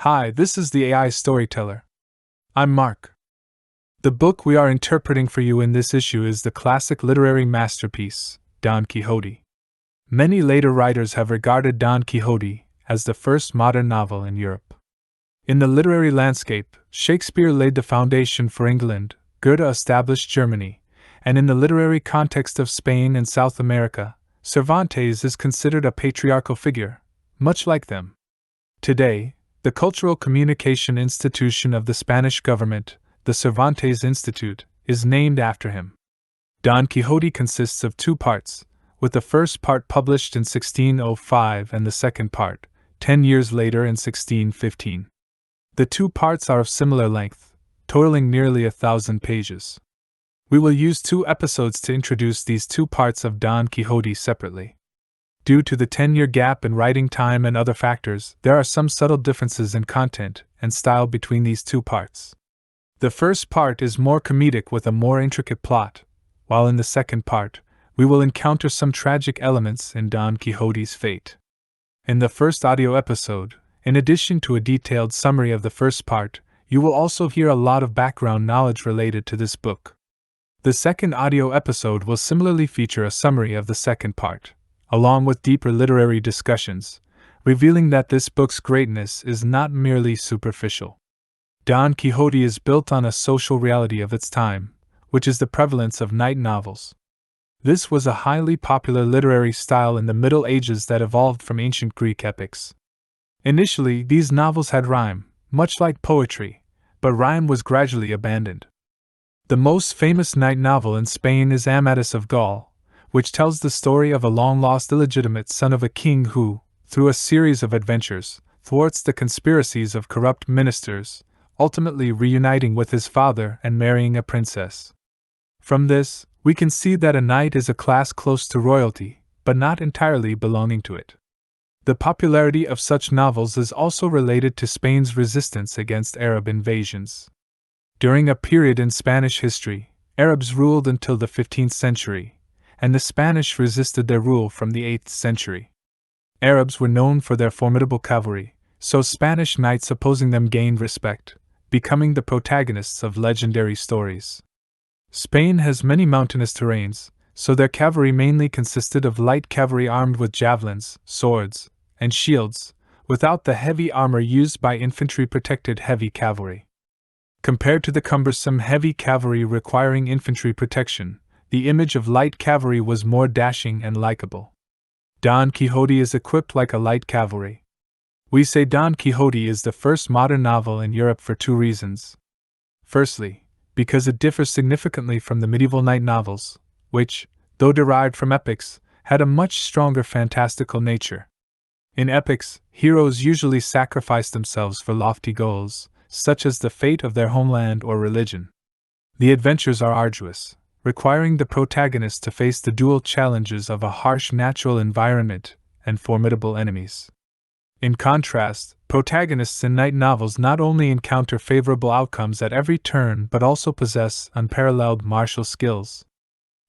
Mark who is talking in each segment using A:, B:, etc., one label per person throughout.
A: Hi, this is the AI Storyteller. I'm Mark. The book we are interpreting for you in this issue is the classic literary masterpiece, Don Quixote. Many later writers have regarded Don Quixote as the first modern novel in Europe. In the literary landscape, Shakespeare laid the foundation for England, Goethe established Germany, and in the literary context of Spain and South America, Cervantes is considered a patriarchal figure, much like them. Today, the cultural communication institution of the Spanish government, the Cervantes Institute, is named after him. Don Quixote consists of two parts, with the first part published in 1605 and the second part, 10 years later in 1615. The two parts are of similar length, totaling nearly 1,000 pages. We will use 2 episodes to introduce these two parts of Don Quixote separately. Due to the 10-year gap in writing time and other factors, there are some subtle differences in content and style between these two parts. The first part is more comedic with a more intricate plot, while in the second part, we will encounter some tragic elements in Don Quixote's fate. In the first audio episode, in addition to a detailed summary of the first part, you will also hear a lot of background knowledge related to this book. The second audio episode will similarly feature a summary of the second part, along with deeper literary discussions, revealing that this book's greatness is not merely superficial. Don Quixote is built on a social reality of its time, which is the prevalence of night novels. This was a highly popular literary style in the Middle Ages that evolved from ancient Greek epics. Initially, these novels had rhyme, much like poetry, but rhyme was gradually abandoned. The most famous night novel in Spain is Amadis of Gaul, which tells the story of a long-lost illegitimate son of a king who, through a series of adventures, thwarts the conspiracies of corrupt ministers, ultimately reuniting with his father and marrying a princess. From this, we can see that a knight is a class close to royalty, but not entirely belonging to it. The popularity of such novels is also related to Spain's resistance against Arab invasions. During a period in Spanish history, Arabs ruled until the 15th century, and the Spanish resisted their rule from the 8th century. Arabs were known for their formidable cavalry, so Spanish knights opposing them gained respect, becoming the protagonists of legendary stories. Spain has many mountainous terrains, so their cavalry mainly consisted of light cavalry armed with javelins, swords, and shields, without the heavy armor used by infantry-protected heavy cavalry. Compared to the cumbersome heavy cavalry requiring infantry protection, the image of light cavalry was more dashing and likable. Don Quixote is equipped like a light cavalry. We say Don Quixote is the first modern novel in Europe for 2 reasons. Firstly, because it differs significantly from the medieval night novels, which, though derived from epics, had a much stronger fantastical nature. In epics, heroes usually sacrifice themselves for lofty goals, such as the fate of their homeland or religion. The adventures are arduous, requiring the protagonist to face the dual challenges of a harsh natural environment and formidable enemies. In contrast, protagonists in night novels not only encounter favorable outcomes at every turn but also possess unparalleled martial skills.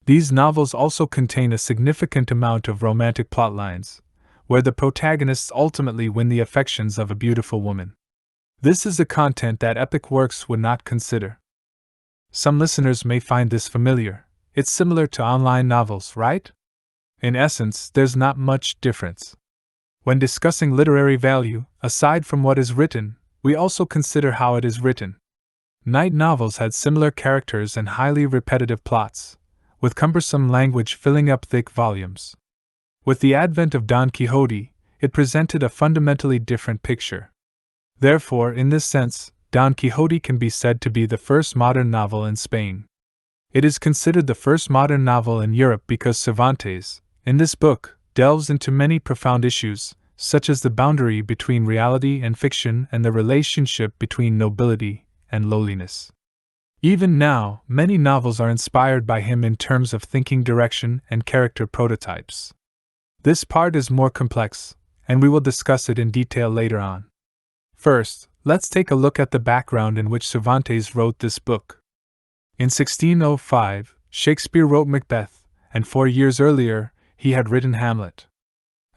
A: These novels also contain a significant amount of romantic plotlines, where the protagonists ultimately win the affections of a beautiful woman. This is a content that epic works would not consider. Some listeners may find this familiar. It's similar to online novels, right? In essence, there's not much difference. When discussing literary value, aside from what is written, we also consider how it is written. Night novels had similar characters and highly repetitive plots, with cumbersome language filling up thick volumes. With the advent of Don Quixote, it presented a fundamentally different picture. Therefore, in this sense, Don Quixote can be said to be the first modern novel in Spain. It is considered the first modern novel in Europe because Cervantes, in this book, delves into many profound issues, such as the boundary between reality and fiction and the relationship between nobility and lowliness. Even now, many novels are inspired by him in terms of thinking direction and character prototypes. This part is more complex, and we will discuss it in detail later on. First, let's take a look at the background in which Cervantes wrote this book. In 1605, Shakespeare wrote Macbeth, and 4 years earlier, he had written Hamlet.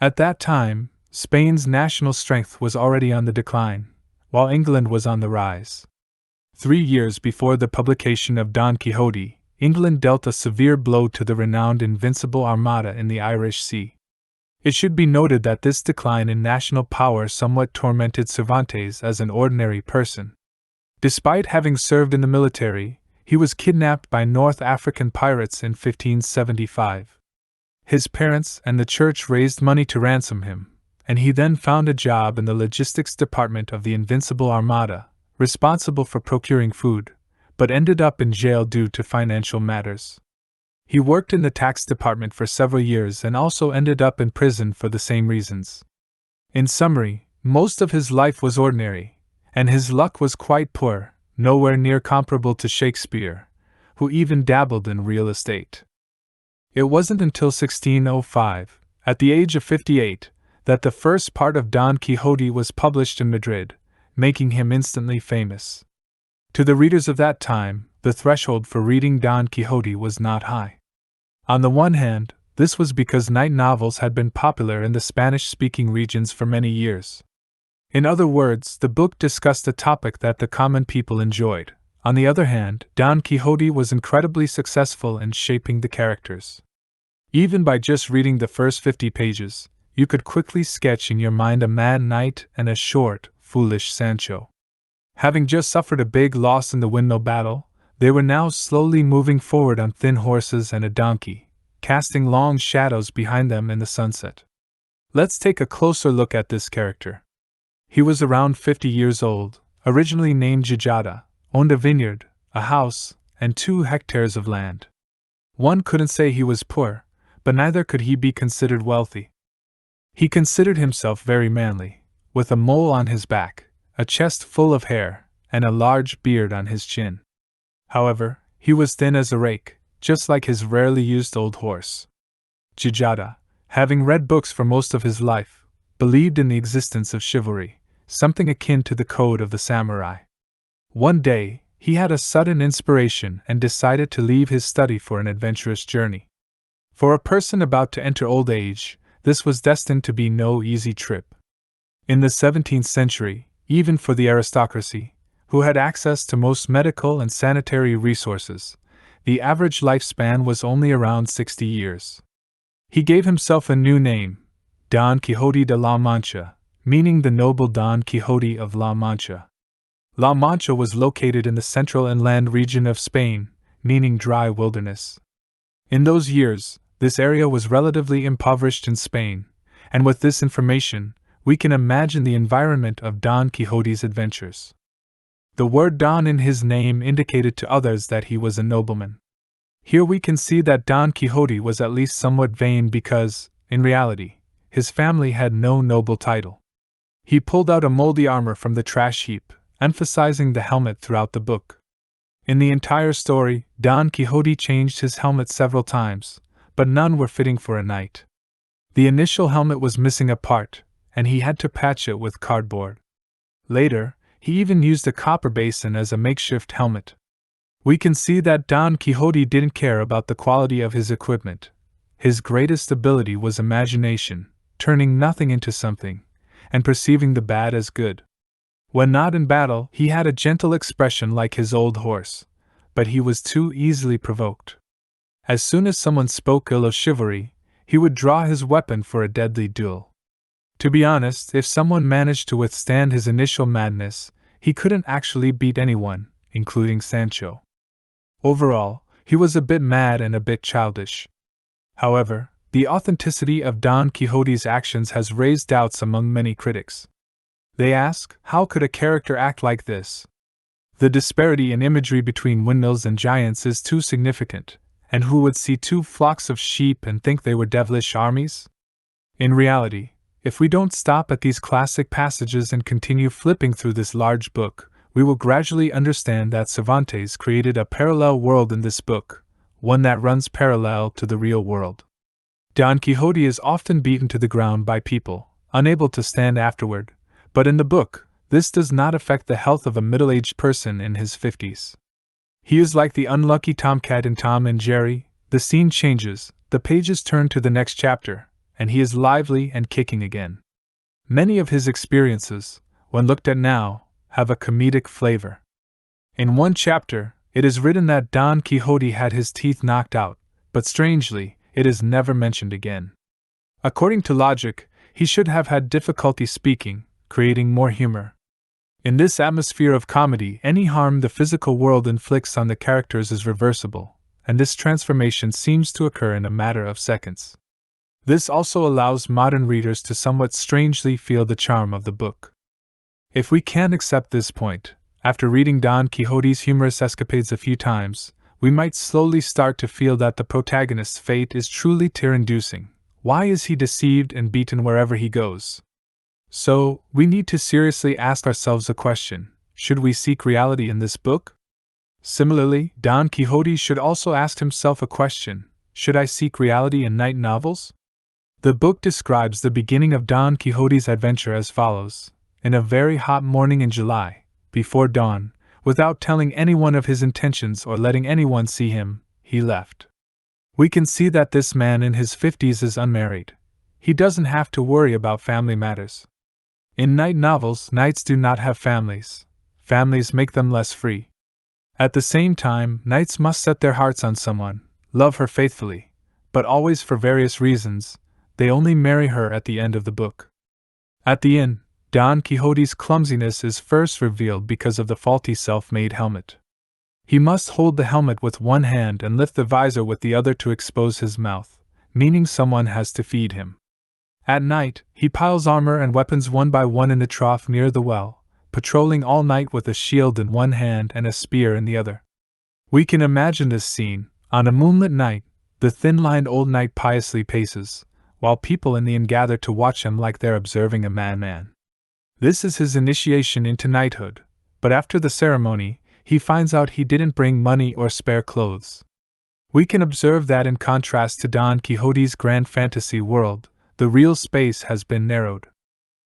A: At that time, Spain's national strength was already on the decline, while England was on the rise. 3 years before the publication of Don Quixote, England dealt a severe blow to the renowned Invincible Armada in the Irish Sea. It should be noted that this decline in national power somewhat tormented Cervantes as an ordinary person. Despite having served in the military, he was kidnapped by North African pirates in 1575. His parents and the church raised money to ransom him, and he then found a job in the logistics department of the Invincible Armada, responsible for procuring food, but ended up in jail due to financial matters. He worked in the tax department for several years and also ended up in prison for the same reasons. In summary, most of his life was ordinary, and his luck was quite poor, nowhere near comparable to Shakespeare, who even dabbled in real estate. It wasn't until 1605, at the age of 58, that the first part of Don Quixote was published in Madrid, making him instantly famous. To the readers of that time, the threshold for reading Don Quixote was not high. On the one hand, this was because night novels had been popular in the Spanish-speaking regions for many years. In other words, the book discussed a topic that the common people enjoyed. On the other hand, Don Quixote was incredibly successful in shaping the characters. Even by just reading the first 50 pages, you could quickly sketch in your mind a mad knight and a short, foolish Sancho. Having just suffered a big loss in the windmill battle, they were now slowly moving forward on thin horses and a donkey, casting long shadows behind them in the sunset. Let's take a closer look at this character. He was around 50 years old, originally named Quixote, owned a vineyard, a house, and 2 hectares of land. One couldn't say he was poor, but neither could he be considered wealthy. He considered himself very manly, with a mole on his back, a chest full of hair, and a large beard on his chin. However, he was thin as a rake, just like his rarely used old horse. Quixote, having read books for most of his life, believed in the existence of chivalry, something akin to the code of the samurai. One day, he had a sudden inspiration and decided to leave his study for an adventurous journey. For a person about to enter old age, this was destined to be no easy trip. In the 17th century, even for the aristocracy, who had access to most medical and sanitary resources, the average lifespan was only around 60 years. He gave himself a new name, Don Quixote de la Mancha, meaning the noble Don Quixote of La Mancha. La Mancha was located in the central inland region of Spain, meaning dry wilderness. In those years, this area was relatively impoverished in Spain, and with this information, we can imagine the environment of Don Quixote's adventures. The word Don in his name indicated to others that he was a nobleman. Here we can see that Don Quixote was at least somewhat vain because, in reality, his family had no noble title. He pulled out a moldy armor from the trash heap, emphasizing the helmet throughout the book. In the entire story, Don Quixote changed his helmet several times, but none were fitting for a knight. The initial helmet was missing a part, and he had to patch it with cardboard. Later, he even used a copper basin as a makeshift helmet. We can see that Don Quixote didn't care about the quality of his equipment. His greatest ability was imagination, turning nothing into something, and perceiving the bad as good. When not in battle, he had a gentle expression like his old horse, but he was too easily provoked. As soon as someone spoke ill of chivalry, he would draw his weapon for a deadly duel. To be honest, if someone managed to withstand his initial madness, he couldn't actually beat anyone, including Sancho. Overall, he was a bit mad and a bit childish. However, the authenticity of Don Quixote's actions has raised doubts among many critics. They ask, how could a character act like this? The disparity in imagery between windmills and giants is too significant, and who would see 2 flocks of sheep and think they were devilish armies? In reality, if we don't stop at these classic passages and continue flipping through this large book, we will gradually understand that Cervantes created a parallel world in this book, one that runs parallel to the real world. Don Quixote is often beaten to the ground by people, unable to stand afterward, but in the book, this does not affect the health of a middle-aged person in his 50s. He is like the unlucky tomcat in Tom and Jerry. The scene changes, the pages turn to the next chapter, and he is lively and kicking again. Many of his experiences, when looked at now, have a comedic flavor. In one chapter, it is written that Don Quixote had his teeth knocked out, but strangely, it is never mentioned again. According to logic, he should have had difficulty speaking, creating more humor. In this atmosphere of comedy, any harm the physical world inflicts on the characters is reversible, and this transformation seems to occur in a matter of seconds. This also allows modern readers to somewhat strangely feel the charm of the book. If we can accept this point, after reading Don Quixote's humorous escapades a few times, we might slowly start to feel that the protagonist's fate is truly tear-inducing. Why is he deceived and beaten wherever he goes? So, we need to seriously ask ourselves a question: should we seek reality in this book? Similarly, Don Quixote should also ask himself a question: should I seek reality in night novels? The book describes the beginning of Don Quixote's adventure as follows: in a very hot morning in July, before dawn, without telling anyone of his intentions or letting anyone see him, he left. We can see that this man in his 50s is unmarried. He doesn't have to worry about family matters. In night novels, knights do not have families. Families make them less free. At the same time, knights must set their hearts on someone, love her faithfully, but always for various reasons, they only marry her at the end of the book. At the inn, Don Quixote's clumsiness is first revealed because of the faulty self-made helmet. He must hold the helmet with one hand and lift the visor with the other to expose his mouth, meaning someone has to feed him. At night, he piles armor and weapons one by one in the trough near the well, patrolling all night with a shield in one hand and a spear in the other. We can imagine this scene. On a moonlit night, the thin-lined old knight piously paces, while people in the inn gather to watch him like they're observing a madman. This is his initiation into knighthood, but after the ceremony, he finds out he didn't bring money or spare clothes. We can observe that in contrast to Don Quixote's grand fantasy world, the real space has been narrowed.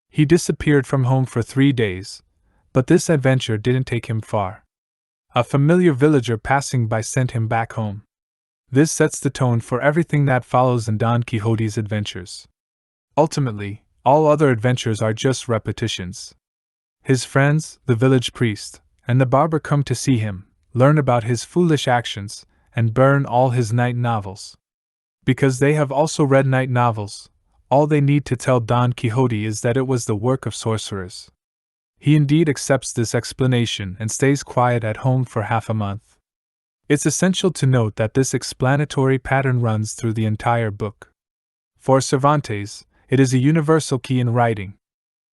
A: He disappeared from home for 3 days, but this adventure didn't take him far. A familiar villager passing by sent him back home. This sets the tone for everything that follows in Don Quixote's adventures. Ultimately, all other adventures are just repetitions. His friends, the village priest, and the barber come to see him, learn about his foolish actions, and burn all his night novels. Because they have also read night novels, all they need to tell Don Quixote is that it was the work of sorcerers. He indeed accepts this explanation and stays quiet at home for half a month. It's essential to note that this explanatory pattern runs through the entire book. For Cervantes, it is a universal key in writing.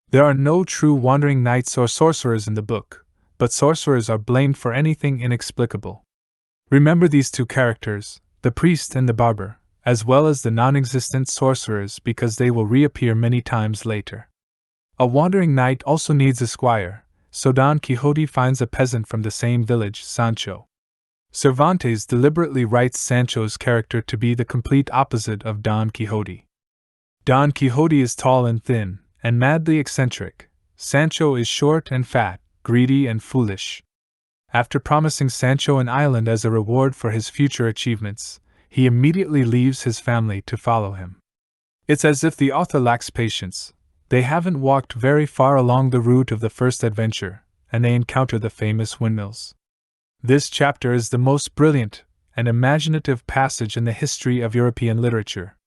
A: There are no true wandering knights or sorcerers in the book, but sorcerers are blamed for anything inexplicable. Remember these two characters, the priest and the barber, as well as the non-existent sorcerers, because they will reappear many times later. A wandering knight also needs a squire, so Don Quixote finds a peasant from the same village, Sancho. Cervantes deliberately writes Sancho's character to be the complete opposite of Don Quixote. Don Quixote is tall and thin, and madly eccentric. Sancho is short and fat, greedy and foolish. After promising Sancho an island as a reward for his future achievements, he immediately leaves his family to follow him. It's as if the author lacks patience. They haven't walked very far along the route of the first adventure, and they encounter the famous windmills. This chapter is the most brilliant and imaginative passage in the history of European literature.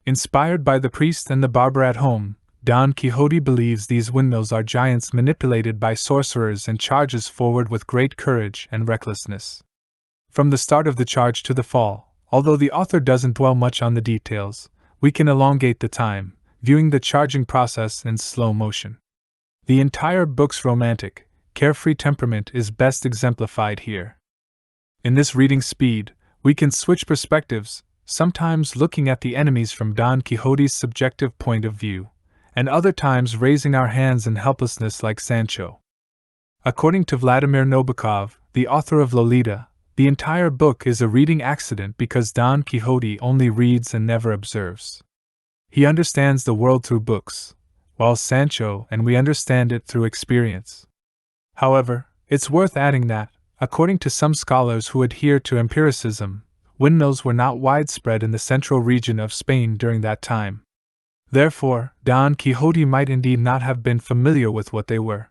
A: Inspired by the priest and the barber at home, Don Quixote believes these windmills are giants manipulated by sorcerers and charges forward with great courage and recklessness. From the start of the charge to the fall, although the author doesn't dwell much on the details, we can elongate the time, viewing the charging process in slow motion. The entire book's romantic, carefree temperament is best exemplified here. In this reading speed, we can switch perspectives, sometimes looking at the enemies from Don Quixote's subjective point of view, and other times raising our hands in helplessness like Sancho. According to Vladimir Nabokov, the author of Lolita, the entire book is a reading accident because Don Quixote only reads and never observes. He understands the world through books, while Sancho and we understand it through experience. However, it's worth adding that, according to some scholars who adhere to empiricism, windmills were not widespread in the central region of Spain during that time. Therefore, Don Quixote might indeed not have been familiar with what they were.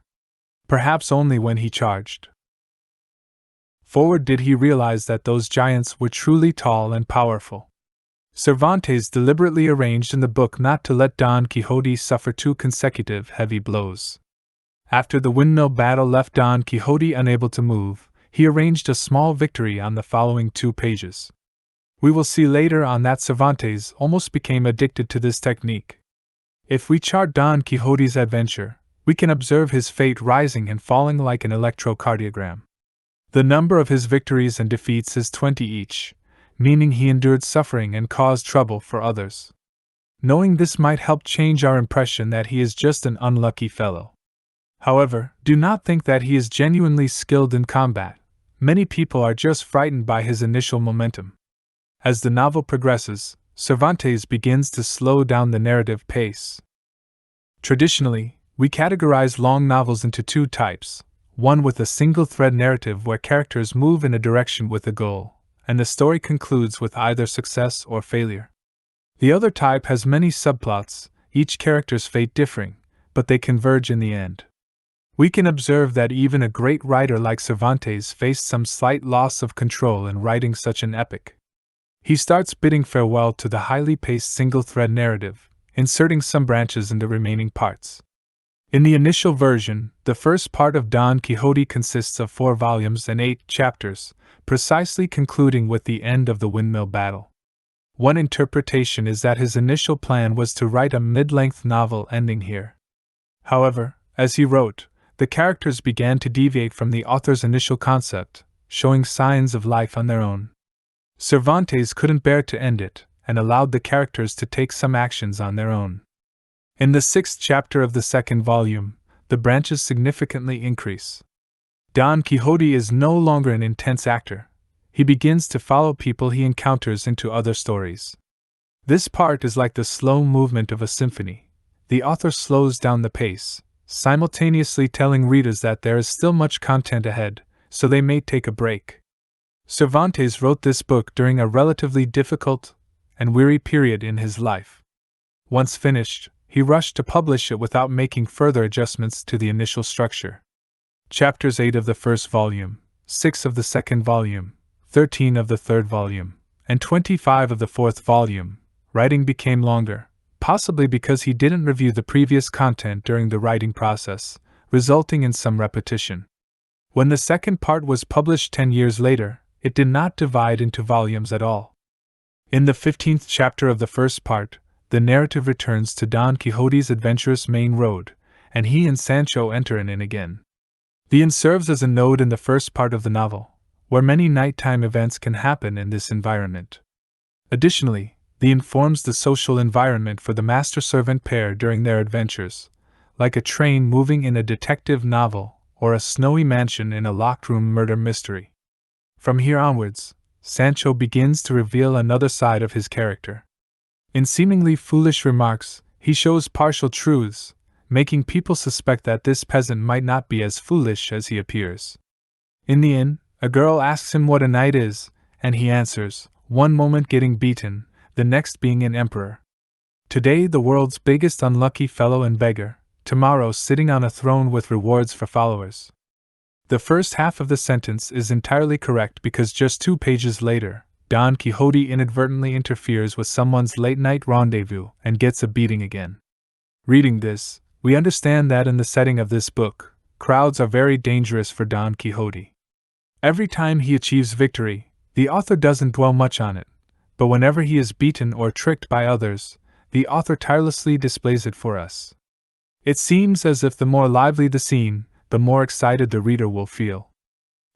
A: perhaps only when he charged forward did he realize that those giants were truly tall and powerful. Cervantes deliberately arranged in the book not to let Don Quixote suffer 2 consecutive heavy blows. After the windmill battle left Don Quixote unable to move, he arranged a small victory on the following 2 pages. We will see later on that Cervantes almost became addicted to this technique. If we chart Don Quixote's adventure, we can observe his fate rising and falling like an electrocardiogram. The number of his victories and defeats is 20 each, meaning he endured suffering and caused trouble for others. Knowing this might help change our impression that he is just an unlucky fellow. However, do not think that he is genuinely skilled in combat. Many people are just frightened by his initial momentum. As the novel progresses, Cervantes begins to slow down the narrative pace. Traditionally, we categorize long novels into 2 types, one with a single-thread narrative where characters move in a direction with a goal, and the story concludes with either success or failure. The other type has many subplots, each character's fate differing, but they converge in the end. We can observe that even a great writer like Cervantes faced some slight loss of control in writing such an epic. He starts bidding farewell to the highly paced single-thread narrative, inserting some branches in the remaining parts. In the initial version, the first part of Don Quixote consists of 4 volumes and 8 chapters, precisely concluding with the end of the windmill battle. One interpretation is that his initial plan was to write a mid-length novel ending here. However, as he wrote, the characters began to deviate from the author's initial concept, showing signs of life on their own. Cervantes couldn't bear to end it, and allowed the characters to take some actions on their own. In the 6th chapter of the 2nd volume, the branches significantly increase. Don Quixote is no longer an intense actor. He begins to follow people he encounters into other stories. This part is like the slow movement of a symphony. The author slows down the pace, simultaneously telling readers that there is still much content ahead, so they may take a break. Cervantes wrote this book during a relatively difficult and weary period in his life. Once finished, he rushed to publish it without making further adjustments to the initial structure. Chapters 8 of the 1st volume, 6 of the 2nd volume, 13 of the 3rd volume, and 25 of the 4th volume, writing became longer, possibly because he didn't review the previous content during the writing process, resulting in some repetition. When the 2nd part was published 10 years later, it did not divide into volumes at all. In the 15th chapter of the 1st part, the narrative returns to Don Quixote's adventurous main road, and he and Sancho enter an inn again. The inn serves as a node in the 1st part of the novel, where many nighttime events can happen in this environment. Additionally, the inn forms the social environment for the master-servant pair during their adventures, like a train moving in a detective novel or a snowy mansion in a locked-room murder mystery. From here onwards, Sancho begins to reveal another side of his character. In seemingly foolish remarks, he shows partial truths, making people suspect that this peasant might not be as foolish as he appears. In the inn, a girl asks him what a knight is, and he answers, one moment getting beaten, the next being an emperor. Today the world's biggest unlucky fellow and beggar, tomorrow sitting on a throne with rewards for followers. The first half of the sentence is entirely correct because just 2 pages later, Don Quixote inadvertently interferes with someone's late-night rendezvous and gets a beating again. Reading this, we understand that in the setting of this book, crowds are very dangerous for Don Quixote. Every time he achieves victory, the author doesn't dwell much on it, but whenever he is beaten or tricked by others, the author tirelessly displays it for us. It seems as if the more lively the scene, the more excited the reader will feel.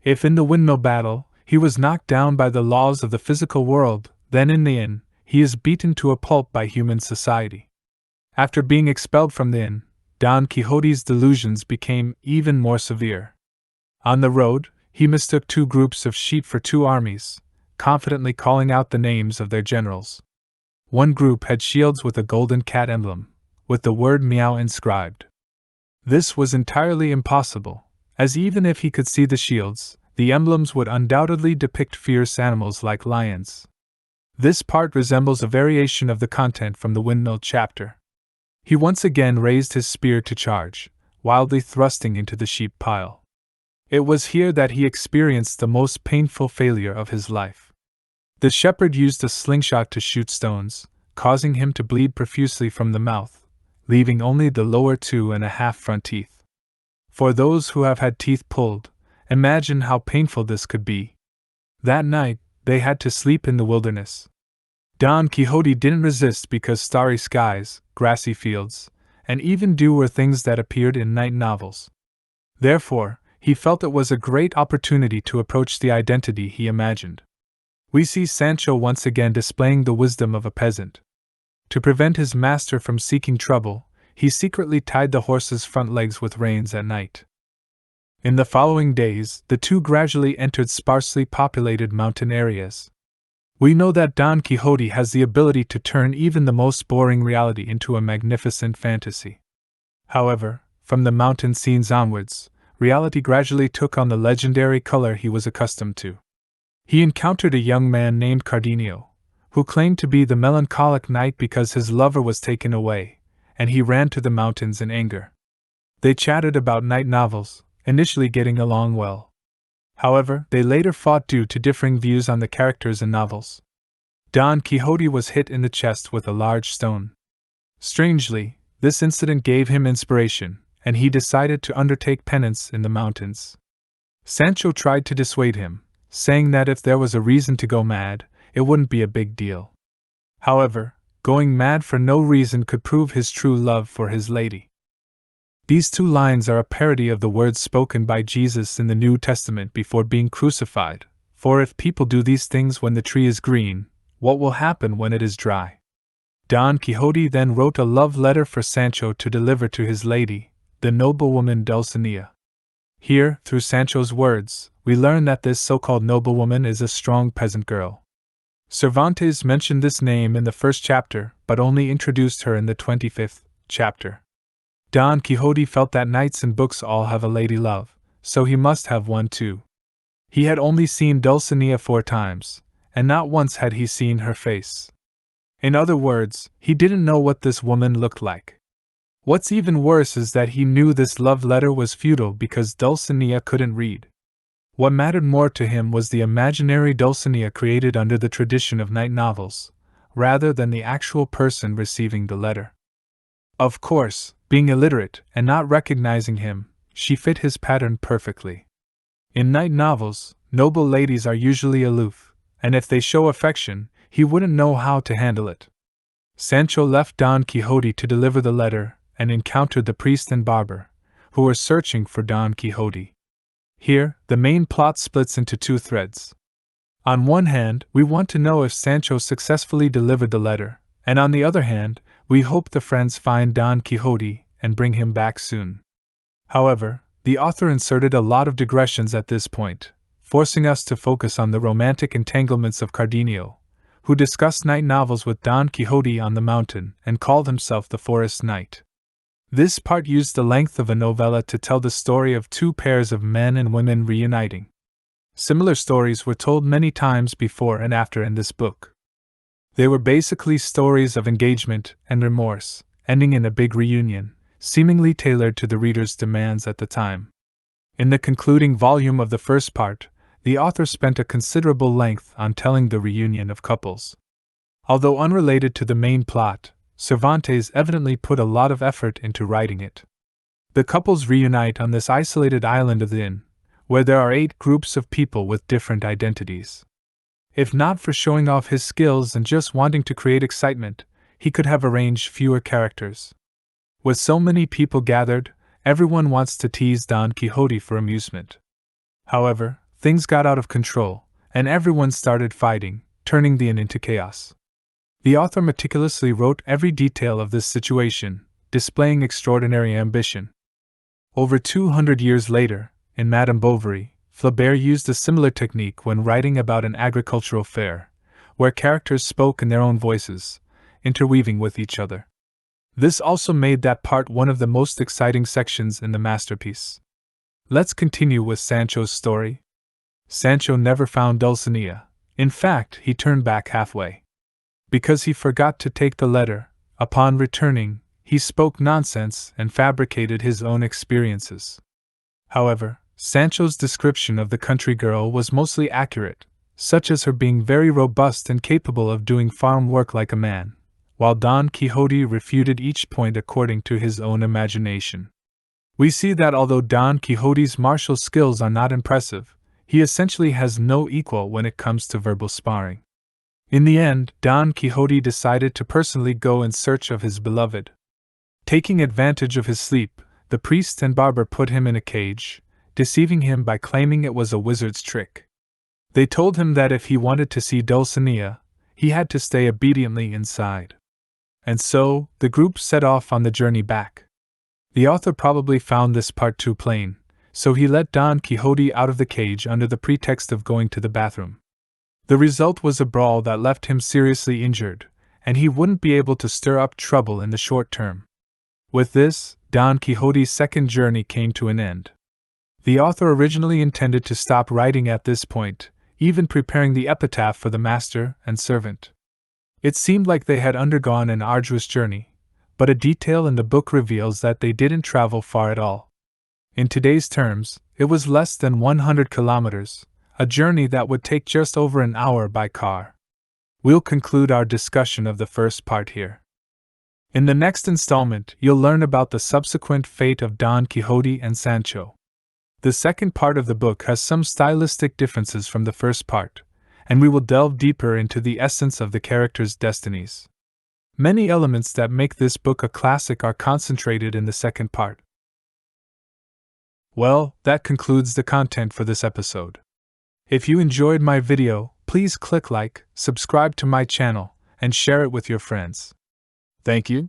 A: If in the windmill battle, he was knocked down by the laws of the physical world, then in the inn, he is beaten to a pulp by human society. After being expelled from the inn, Don Quixote's delusions became even more severe. On the road, he mistook 2 groups of sheep for 2 armies, confidently calling out the names of their generals. One group had shields with a golden cat emblem, with the word meow inscribed. This was entirely impossible, as even if he could see the shields, the emblems would undoubtedly depict fierce animals like lions. This part resembles a variation of the content from the windmill chapter. He once again raised his spear to charge, wildly thrusting into the sheep pile. It was here that he experienced the most painful failure of his life. The shepherd used a slingshot to shoot stones, causing him to bleed profusely from the mouth, leaving only the lower 2.5 front teeth. For those who have had teeth pulled, imagine how painful this could be. That night, they had to sleep in the wilderness. Don Quixote didn't resist because starry skies, grassy fields, and even dew were things that appeared in night novels. Therefore, he felt it was a great opportunity to approach the identity he imagined. We see Sancho once again displaying the wisdom of a peasant. To prevent his master from seeking trouble, he secretly tied the horse's front legs with reins at night. In the following days, the two gradually entered sparsely populated mountain areas. We know that Don Quixote has the ability to turn even the most boring reality into a magnificent fantasy. However, from the mountain scenes onwards, reality gradually took on the legendary color he was accustomed to. He encountered a young man named Cardenio, who claimed to be the melancholic knight because his lover was taken away, and he ran to the mountains in anger. They chatted about night novels, initially getting along well. However, they later fought due to differing views on the characters in novels. Don Quixote was hit in the chest with a large stone. Strangely, this incident gave him inspiration, and he decided to undertake penance in the mountains. Sancho tried to dissuade him, saying that if there was a reason to go mad, it wouldn't be a big deal. However, going mad for no reason could prove his true love for his lady. These two lines are a parody of the words spoken by Jesus in the New Testament before being crucified, for if people do these things when the tree is green, what will happen when it is dry? Don Quixote then wrote a love letter for Sancho to deliver to his lady, the noblewoman Dulcinea. Here, through Sancho's words, we learn that this so-called noblewoman is a strong peasant girl. Cervantes mentioned this name in the first chapter, but only introduced her in the 25th chapter. Don Quixote felt that knights in books all have a lady love, so he must have one too. He had only seen Dulcinea 4 times, and not once had he seen her face. In other words, he didn't know what this woman looked like. What's even worse is that he knew this love letter was futile because Dulcinea couldn't read. What mattered more to him was the imaginary Dulcinea created under the tradition of night novels, rather than the actual person receiving the letter. Of course, being illiterate and not recognizing him, she fit his pattern perfectly. In night novels, noble ladies are usually aloof, and if they show affection, he wouldn't know how to handle it. Sancho left Don Quixote to deliver the letter and encountered the priest and barber, who were searching for Don Quixote. Here, the main plot splits into two threads. On one hand, we want to know if Sancho successfully delivered the letter, and on the other hand, we hope the friends find Don Quixote and bring him back soon. However, the author inserted a lot of digressions at this point, forcing us to focus on the romantic entanglements of Cardenio, who discussed night novels with Don Quixote on the mountain and called himself the Forest Knight. This part used the length of a novella to tell the story of two pairs of men and women reuniting. Similar stories were told many times before and after in this book. They were basically stories of engagement and remorse, ending in a big reunion, seemingly tailored to the reader's demands at the time. In the concluding volume of the first part, the author spent a considerable length on telling the reunion of couples. Although unrelated to the main plot, Cervantes evidently put a lot of effort into writing it. The couples reunite on this isolated island of the inn, where there are 8 groups of people with different identities. If not for showing off his skills and just wanting to create excitement, he could have arranged fewer characters. With so many people gathered, everyone wants to tease Don Quixote for amusement. However, things got out of control, and everyone started fighting, turning the inn into chaos. The author meticulously wrote every detail of this situation, displaying extraordinary ambition. Over 200 years later, in Madame Bovary, Flaubert used a similar technique when writing about an agricultural fair, where characters spoke in their own voices, interweaving with each other. This also made that part one of the most exciting sections in the masterpiece. Let's continue with Sancho's story. Sancho never found Dulcinea. In fact, he turned back halfway. Because he forgot to take the letter, upon returning, he spoke nonsense and fabricated his own experiences. However, Sancho's description of the country girl was mostly accurate, such as her being very robust and capable of doing farm work like a man, while Don Quixote refuted each point according to his own imagination. We see that although Don Quixote's martial skills are not impressive, he essentially has no equal when it comes to verbal sparring. In the end, Don Quixote decided to personally go in search of his beloved. Taking advantage of his sleep, the priest and barber put him in a cage, deceiving him by claiming it was a wizard's trick. They told him that if he wanted to see Dulcinea, he had to stay obediently inside. And so, the group set off on the journey back. The author probably found this part too plain, so he let Don Quixote out of the cage under the pretext of going to the bathroom. The result was a brawl that left him seriously injured, and he wouldn't be able to stir up trouble in the short term. With this, Don Quixote's second journey came to an end. The author originally intended to stop writing at this point, even preparing the epitaph for the master and servant. It seemed like they had undergone an arduous journey, but a detail in the book reveals that they didn't travel far at all. In today's terms, it was less than 100 kilometers, a journey that would take just over an hour by car. We'll conclude our discussion of the first part here. In the next installment, you'll learn about the subsequent fate of Don Quixote and Sancho. The second part of the book has some stylistic differences from the first part, and we will delve deeper into the essence of the characters' destinies. Many elements that make this book a classic are concentrated in the second part. Well, that concludes the content for this episode. If you enjoyed my video, please click like, subscribe to my channel, and share it with your friends. Thank you.